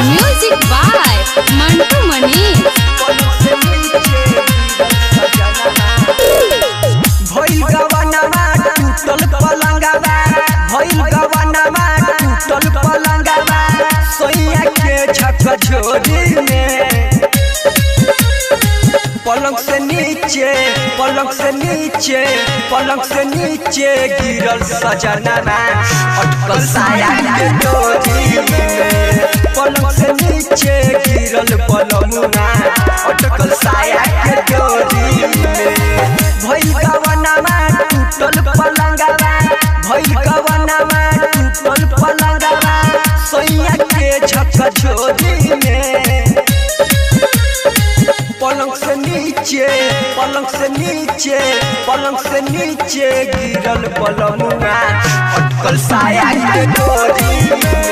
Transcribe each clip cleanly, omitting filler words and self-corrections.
Music by Mantu मनी। भइल गवनमा टूटल पलंगवा, भइल गवनमा टूटल पलंगवा, सोइया के झकझोरी में पलंग से नीचे, पलंग से नीचे, पलंग से नीचे गिरल सजनवा, अटकल साया के डोरी में। पलंग से नीचे गिरल पलंगवा, अटकल साया के डोरी में। भइल गवनमा टूटल पलंगवा, भइल गवनमा टूटल पलंगवा, सोइया के झकझोरी में पलंग से नीचे, पलंग से नीचे, पलंग से नीचे गिरल पलंगवा, अटकल साया के डोरी में।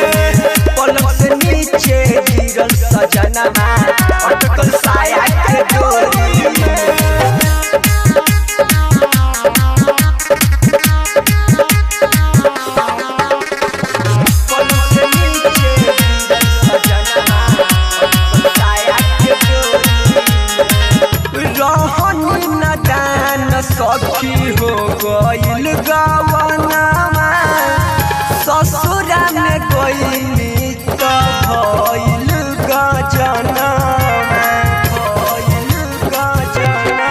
पलंग से नीचे गिरल सजनवा, अटकल साया के डोरी में। सखी हो गइल गवनमा, ससुरा में गइली त भइल गजनमा, भइल गजनमा।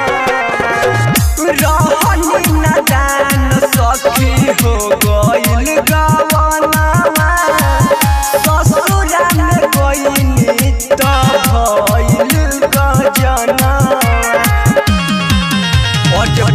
रहनी नदान सखी हो गइल गवनमा, ससुरा में गइली त भइल गजनमा।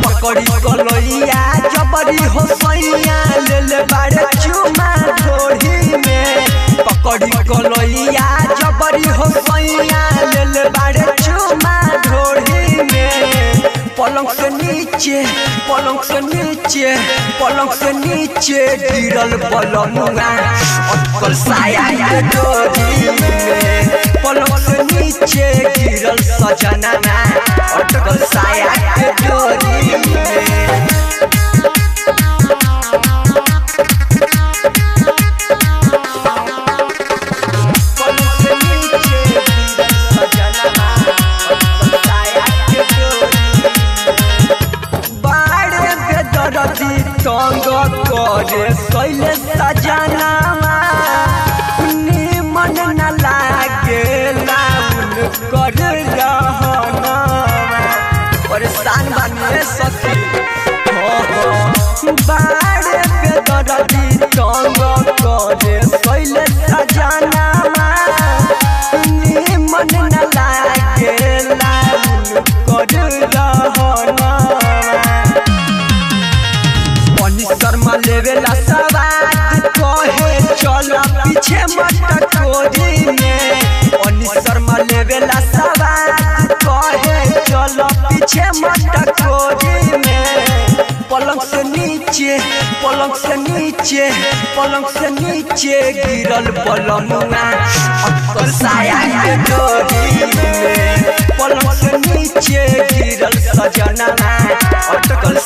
पकड़ी कलैया जबरी हो सैया ले बारे चुमा ढोरी में। पकड़ी कलैया जबरी हो सैया ले बारे चुमा ढोरी में। पलंग से नीचे, पलंग से नीचे, पलंग से नीचे गिरल पलंगवा, अटकल साया के डोरी में। पलंग से नीचे गिरल सजनवा, अटकल साया के डोरी में। तंग करे सैले सजनवा, निमन न लागेला उनकर रहनवा। परेशान बानिए सखी बाड़े पे दर्दी तंग करे सैले सजनवा, निमन न लागेला उनकर रहनवा। शर्मा लेवेला सवाद कहे चल पीछे मत कोरी में। अनी शर्मा लेवेला सवाद कहे चल पीछे मत कोरी में। पलंग से नीचे, पलंग से नीचे, पलंग से नीचे गिरल पलंगवा, अटकल साया के डोरी में। पलंग से नीचे गिरल सजनवा, अटकल